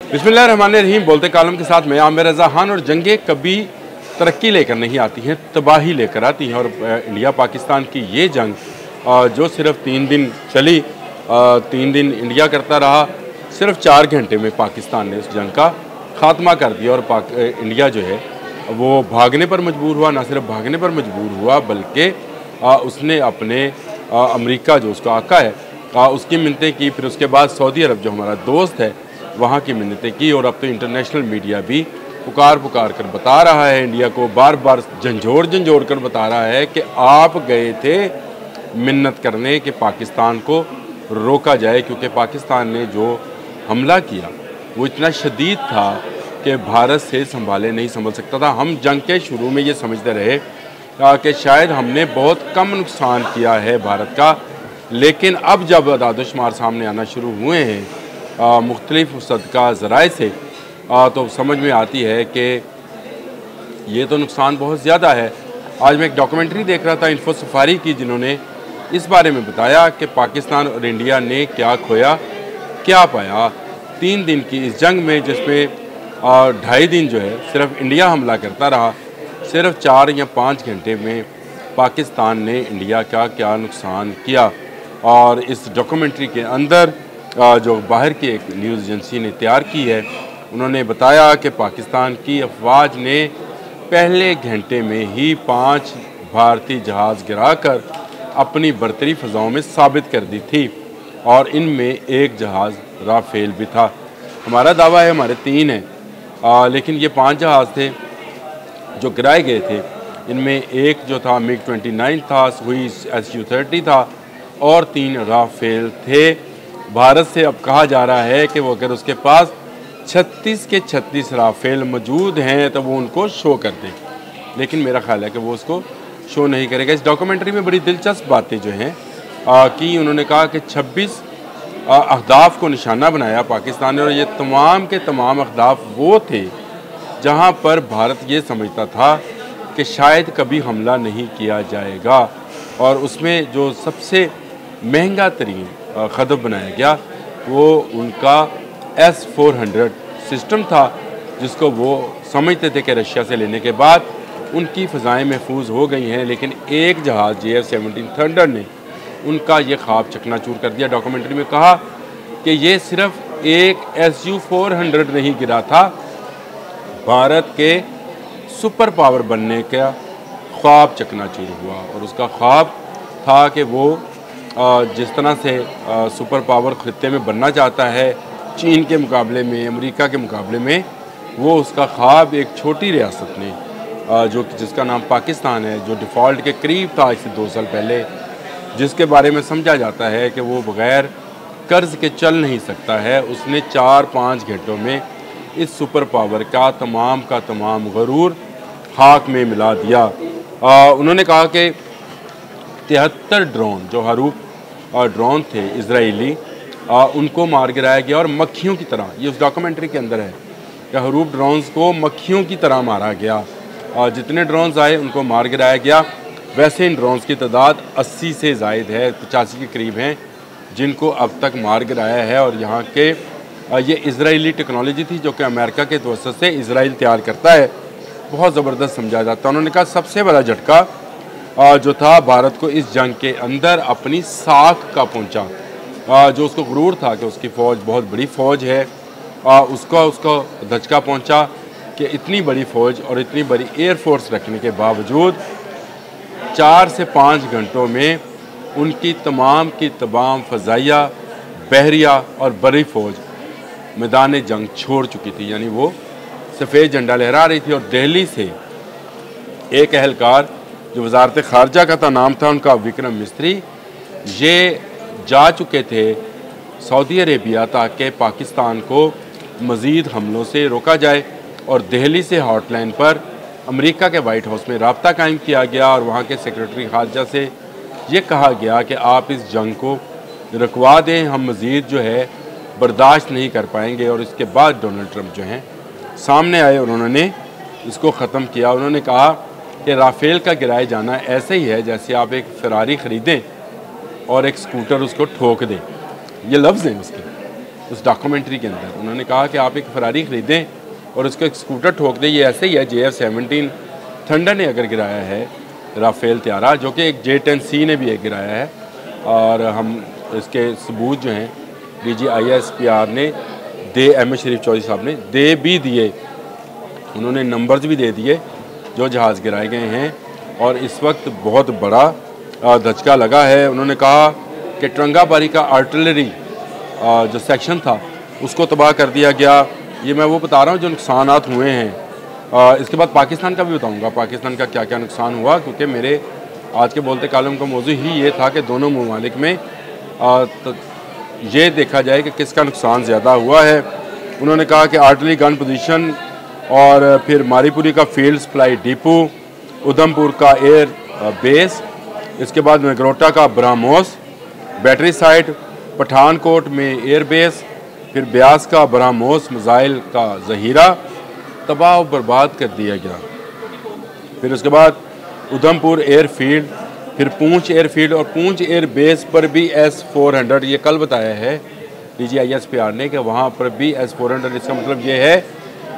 बिस्मिल्लाहिर्रहमानिर्रहीम। बोलते कालम के साथ मैं आमिर रज़ा खान। और जंगें कभी तरक्की लेकर नहीं आती हैं, तबाही लेकर आती हैं। और इंडिया पाकिस्तान की ये जंग जो सिर्फ 3 दिन चली, 3 दिन इंडिया करता रहा, सिर्फ 4 घंटे में पाकिस्तान ने उस जंग का खात्मा कर दिया। और इंडिया जो है वो भागने पर मजबूर हुआ। ना सिर्फ भागने पर मजबूर हुआ बल्कि उसने अपने अमेरिका जो उसका आका है उसकी मिन्नतें की। फिर उसके बाद सऊदी अरब जो हमारा दोस्त है वहाँ की मिन्नतें की। और अब तो इंटरनेशनल मीडिया भी पुकार कर बता रहा है, इंडिया को बार बार झंझोड़ कर बता रहा है कि आप गए थे मिन्नत करने कि पाकिस्तान को रोका जाए, क्योंकि पाकिस्तान ने जो हमला किया वो इतना शदीद था कि भारत से संभाल सकता था। हम जंग के शुरू में ये समझते रहे कि शायद हमने बहुत कम नुकसान किया है भारत का, लेकिन अब जब अदाद-ओ-शुमार सामने आना शुरू हुए हैं मुख्तलिफ सदका ज़राए से, तो समझ में आती है कि ये तो नुकसान बहुत ज़्यादा है। आज मैं एक डॉक्यूमेंट्री देख रहा था इन्फो सफारी की, जिन्होंने इस बारे में बताया कि पाकिस्तान और इंडिया ने क्या खोया क्या पाया 3 दिन की इस जंग में, जिसमें 2.5 दिन जो है सिर्फ इंडिया हमला करता रहा। सिर्फ 4 या 5 घंटे में पाकिस्तान ने इंडिया का क्या नुकसान किया। और इस डॉक्यूमेंट्री के अंदर जो बाहर की एक न्यूज़ एजेंसी ने तैयार की है, उन्होंने बताया कि पाकिस्तान की अफवाज ने पहले घंटे में ही 5 भारतीय जहाज़ गिराकर अपनी बरतरी फ़ज़ाओं में साबित कर दी थी। और इनमें एक जहाज़ राफेल भी था। हमारा दावा है हमारे 3 हैं, लेकिन ये 5 जहाज़ थे जो गिराए गए थे। इनमें एक जो था MiG-29 था, सुई Su-30 था और 3 राफेल थे। भारत से अब कहा जा रहा है कि वो अगर उसके पास 36 के 36 राफेल मौजूद हैं तो वो उनको शो कर दे, लेकिन मेरा ख्याल है कि वो उसको शो नहीं करेगा। इस डॉक्यूमेंट्री में बड़ी दिलचस्प बातें जो हैं कि उन्होंने कहा कि 26 अहदाफ को निशाना बनाया पाकिस्तान ने, और ये तमाम के तमाम अहदाफ वो थे जहाँ पर भारत ये समझता था कि शायद कभी हमला नहीं किया जाएगा। और उसमें जो सबसे महंगा तरीन ख़दब बनाया गया वो उनका S-400 सिस्टम था, जिसको वो समझते थे कि रशिया से लेने के बाद उनकी फ़ज़ाएँ महफूज हो गई हैं, लेकिन एक जहाज़ JF-17 थंडर ने उनका ये ख्वाब चकनाचूर कर दिया। डॉक्यूमेंट्री में कहा कि ये सिर्फ एक Su-400 नहीं गिरा था, भारत के सुपर पावर बनने का ख्वाब चकनाचूर हुआ। और उसका ख्वाब था कि वो जिस तरह से सुपर पावर खित्ते में बनना चाहता है, चीन के मुकाबले में, अमेरिका के मुकाबले में, वो उसका ख्वाब एक छोटी रियासत ने जिसका नाम पाकिस्तान है, जो डिफ़ॉल्ट के करीब था इससे 2 साल पहले, जिसके बारे में समझा जाता है कि वो बग़ैर कर्ज़ के चल नहीं सकता है, उसने 4-5 घंटों में इस सुपर पावर का तमाम गरूर खाक में मिला दिया। उन्होंने कहा कि 73 ड्रोन जो हरूप ड्रोन थे इजरायली, उनको मार गिराया गया। और मक्खियों की तरह, ये उस डॉक्यूमेंट्री के अंदर है कि हरूप ड्रोन्स को मक्खियों की तरह मारा गया। जितने ड्रोन्स आए उनको मार गिराया गया। वैसे इन ड्रोन्स की तादाद 80 से ज़ायद है, 85 के करीब हैं जिनको अब तक मार गिराया है। और यहाँ के ये इजरायली टेक्नोलॉजी थी जो कि अमेरिका के तवस्सुत से इजराइल तैयार करता है, बहुत ज़बरदस्त समझा जाता है। उन्होंने कहा सबसे बड़ा झटका जो था भारत को इस जंग के अंदर अपनी साख का पहुंचा। जो उसको गुरूर था कि उसकी फ़ौज बहुत बड़ी फ़ौज है, उसको धचका पहुंचा कि इतनी बड़ी फ़ौज और इतनी बड़ी एयरफोर्स रखने के बावजूद 4 से 5 घंटों में उनकी तमाम की तमाम फ़ज़ाइया, बहरिया और बरी फ़ौज मैदान जंग छोड़ चुकी थी। यानी वो सफ़ेद झंडा लहरा रही थी। और दिल्ली से एक अहलकार जो वज़ारत ख़ारजा का था, नाम था उनका विक्रम मिस्त्री, ये जा चुके थे सऊदी अरेबिया ताकि पाकिस्तान को मज़ीद हमलों से रोका जाए। और दिल्ली से हॉटलाइन पर अमेरिका के वाइट हाउस में रब्ता कायम किया गया और वहाँ के सेक्रेटरी ख़ारजा से ये कहा गया कि आप इस जंग को रुकवा दें, हम मज़ीद जो है बर्दाश्त नहीं कर पाएंगे। और इसके बाद डोनाल्ड ट्रंप जो हैं सामने आए, उन्होंने इसको ख़त्म किया। उन्होंने कहा कि राफेल का गिराए जाना ऐसे ही है जैसे आप एक फरारी ख़रीदें और एक स्कूटर उसको ठोक दें। ये लफ्ज़ हैं उसके। उस डॉक्यूमेंट्री के अंदर। उन्होंने कहा कि आप एक फरारी ख़रीदें और उसको एक स्कूटर ठोक दें। ये ऐसे ही है, JF-17 थंडर ने अगर गिराया है राफेल त्यारा, जो कि एक J-10C ने भी एक गिराया है, और हम इसके सबूत जो हैं DG ISPR ने दे, M.A. शरीफ चौधरी साहब ने दे भी दिए, उन्होंने नंबर्स भी दे दिए जो जहाज़ गिराए गए हैं। और इस वक्त बहुत बड़ा धचका लगा है। उन्होंने कहा कि ट्रंगाबारी का आर्टिलरी जो सेक्शन था उसको तबाह कर दिया गया। ये मैं वो बता रहा हूँ जो नुकसानात हुए हैं। इसके बाद पाकिस्तान का भी बताऊँगा, पाकिस्तान का क्या क्या नुकसान हुआ, क्योंकि मेरे आज के बोलते कालम का मौजू ही ये था कि दोनों ममालिक में ये देखा जाए कि किसका नुकसान ज़्यादा हुआ है। उन्होंने कहा कि आर्टिलरी गन पोजीशन, और फिर मारीपुरी का फील्ड सप्लाई डिपो, उधमपुर का एयर बेस, इसके बाद नगरोटा का ब्रह्मोस बैटरी साइट, पठानकोट में एयर बेस, फिर ब्यास का ब्रह्मोस मिसाइल का ज़हीरा तबाह और बर्बाद कर दिया गया। फिर उसके बाद उधमपुर एयरफील्ड, फिर पूंछ एयरफील्ड और पूंछ एयर बेस पर भी S-400, ये कल बताया है DG ISPR ने कि वहाँ पर भी S-400। इसका मतलब ये है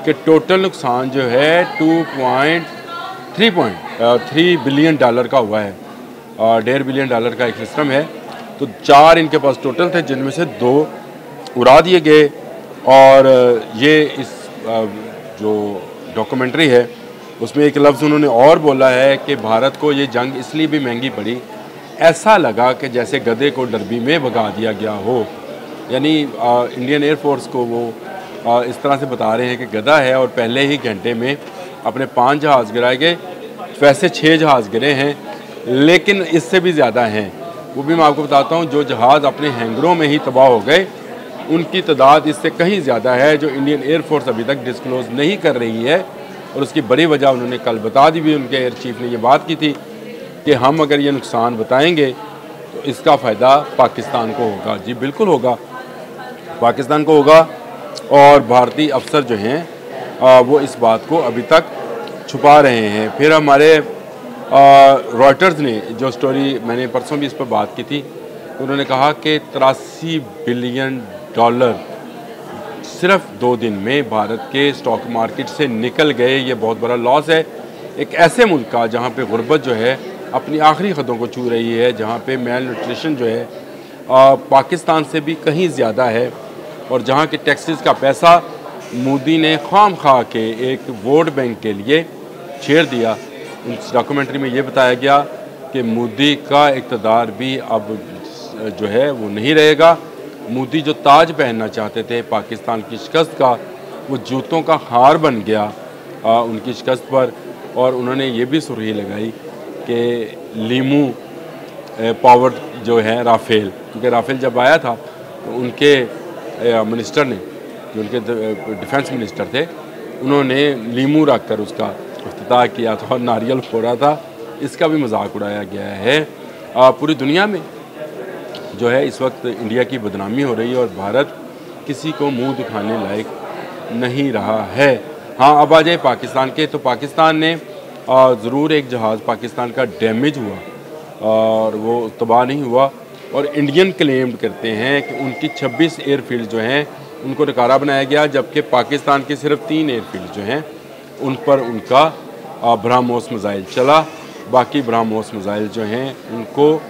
कि टोटल नुकसान जो है $2.3 बिलियन का हुआ है, और $1.5 बिलियन का एक सिस्टम है। तो 4 इनके पास टोटल थे, जिनमें से 2 उड़ा दिए गए। और ये इस जो डॉक्यूमेंट्री है उसमें एक लफ्ज़ उन्होंने और बोला है कि भारत को ये जंग इसलिए भी महंगी पड़ी, ऐसा लगा कि जैसे गधे को डरबी में भगा दिया गया हो। यानी इंडियन एयरफोर्स को वो इस तरह से बता रहे हैं कि गधा है, और पहले ही घंटे में अपने 5 जहाज़ गिराए गए। वैसे 6 जहाज़ गिरे हैं, लेकिन इससे भी ज़्यादा हैं। वो भी मैं आपको बताता हूँ, जो जहाज़ अपने हैंगरों में ही तबाह हो गए उनकी तादाद इससे कहीं ज़्यादा है, जो इंडियन एयरफोर्स अभी तक डिस्क्लोज़ नहीं कर रही है। और उसकी बड़ी वजह उन्होंने कल बता दी भी, उनके एयर चीफ ने ये बात की थी कि हम अगर ये नुकसान बताएंगे तो इसका फ़ायदा पाकिस्तान को होगा। जी बिल्कुल होगा, पाकिस्तान को होगा। और भारतीय अफसर जो हैं वो इस बात को अभी तक छुपा रहे हैं। फिर हमारे रॉयटर्स ने जो स्टोरी, मैंने परसों भी इस पर बात की थी, उन्होंने कहा कि $83 बिलियन सिर्फ 2 दिन में भारत के स्टॉक मार्केट से निकल गए। ये बहुत बड़ा लॉस है एक ऐसे मुल्क का जहाँ पे गुर्बत जो है अपनी आखिरी हदों को छू रही है, जहाँ पे मेल न्यूट्रिशन जो है पाकिस्तान से भी कहीं ज़्यादा है, और जहाँ के टैक्सेस का पैसा मोदी ने खाम खा के एक वोट बैंक के लिए छेड़ दिया। उस डॉक्यूमेंट्री में ये बताया गया कि मोदी का इक़्तिदार भी अब जो है वो नहीं रहेगा। मोदी जो ताज पहनना चाहते थे पाकिस्तान की शिकस्त का, वो जूतों का हार बन गया उनकी शिकस्त पर। और उन्होंने ये भी सुर्खी लगाई कि लीमू पावर जो है राफेल, क्योंकि राफेल जब आया था तो उनके मिनिस्टर ने, जो उनके डिफेंस मिनिस्टर थे, उन्होंने लीमू रख कर उसका इफ्तिताह किया था और नारियल फोड़ा था। इसका भी मजाक उड़ाया गया है। पूरी दुनिया में जो है इस वक्त इंडिया की बदनामी हो रही है, और भारत किसी को मुंह दिखाने लायक नहीं रहा है। हाँ, अब आ जाए पाकिस्तान के, तो पाकिस्तान ने ज़रूर एक जहाज़ पाकिस्तान का डैमेज हुआ और वो तबाह नहीं हुआ, और इंडियन क्लेम करते हैं कि उनकी 26 एयरफील्ड जो हैं उनको नकारा बनाया गया, जबकि पाकिस्तान के सिर्फ 3 एयरफील्ड जो हैं उन पर उनका ब्रह्मोस मिसाइल चला। बाकी ब्रह्मोस मिसाइल जो हैं उनको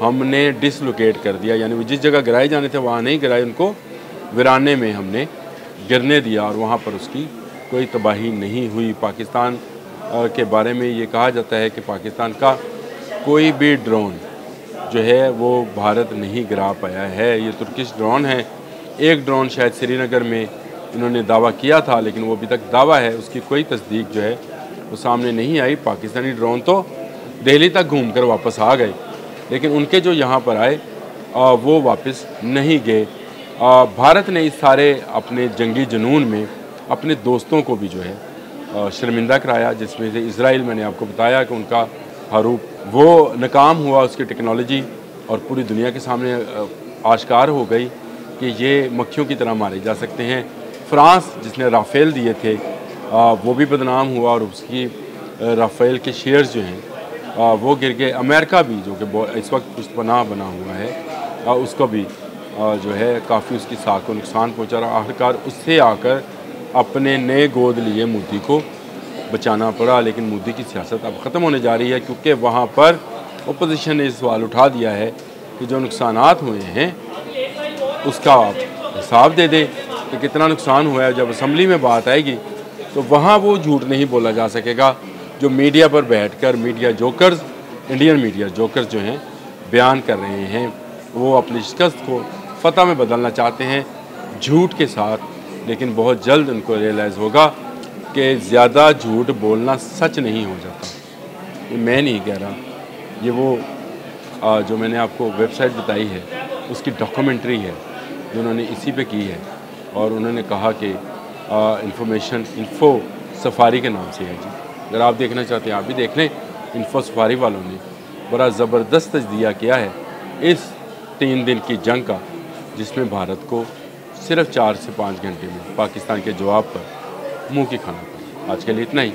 हमने डिसलोकेट कर दिया, यानी वो जिस जगह गिराए जाने थे वहाँ नहीं गिराए, उनको वीराने में हमने गिरने दिया, और वहाँ पर उसकी कोई तबाही नहीं हुई। पाकिस्तान के बारे में ये कहा जाता है कि पाकिस्तान का कोई भी ड्रोन जो है वो भारत नहीं गिरा पाया है। ये तुर्किश ड्रोन है। एक ड्रोन शायद श्रीनगर में इन्होंने दावा किया था, लेकिन वो अभी तक दावा है, उसकी कोई तस्दीक जो है वो सामने नहीं आई। पाकिस्तानी ड्रोन तो दिल्ली तक घूम कर वापस आ गए, लेकिन उनके जो यहाँ पर आए वो वापस नहीं गए। भारत ने इस सारे अपने जंगी जुनून में अपने दोस्तों को भी जो है शर्मिंदा कराया, जिसमें से इज़राइल, मैंने आपको बताया कि उनका हरूप वो नाकाम हुआ, उसकी टेक्नोलॉजी, और पूरी दुनिया के सामने आश्कार हो गई कि ये मक्खियों की तरह मारे जा सकते हैं। फ्रांस जिसने राफेल दिए थे वो भी बदनाम हुआ, और उसकी राफेल के शेयर्स जो हैं वो गिर गए। अमेरिका भी, जो कि इस वक्त पुष्टपनाह बना हुआ है, उसको भी जो है काफ़ी उसकी साख को नुकसान पहुंचा रहा। आखिरकार उससे आकर अपने नए गोद लिए मोदी को बचाना पड़ा, लेकिन मोदी की सियासत अब ख़त्म होने जा रही है, क्योंकि वहाँ पर अपोजिशन ने सवाल उठा दिया है कि जो नुकसानात हुए हैं उसका हिसाब दे दे कि कितना नुकसान हुआ है। जब असम्बली में बात आएगी तो वहाँ वो झूठ नहीं बोला जा सकेगा जो मीडिया पर बैठकर media jokers, Indian media jokers जो हैं बयान कर रहे हैं। वो अपनी शिकस्त को फतह में बदलना चाहते हैं झूठ के साथ, लेकिन बहुत जल्द उनको रियलाइज़ होगा कि ज़्यादा झूठ बोलना सच नहीं हो जाता। ये मैं नहीं कह रहा, ये वो जो मैंने आपको वेबसाइट बताई है उसकी डॉक्यूमेंट्री है जो उन्होंने इसी पे की है, और उन्होंने कहा कि इंफॉर्मेशन इन्फो सफारी के नाम से है जी। अगर आप देखना चाहते हैं आप भी देख लें। इन्फो सफारी वालों ने बड़ा ज़बरदस्त तजज़िया किया है इस 3 दिन की जंग का, जिसमें भारत को सिर्फ 4 से 5 घंटे में पाकिस्तान के जवाब पर मुंह की खाना पड़ा। आज के लिए इतना ही।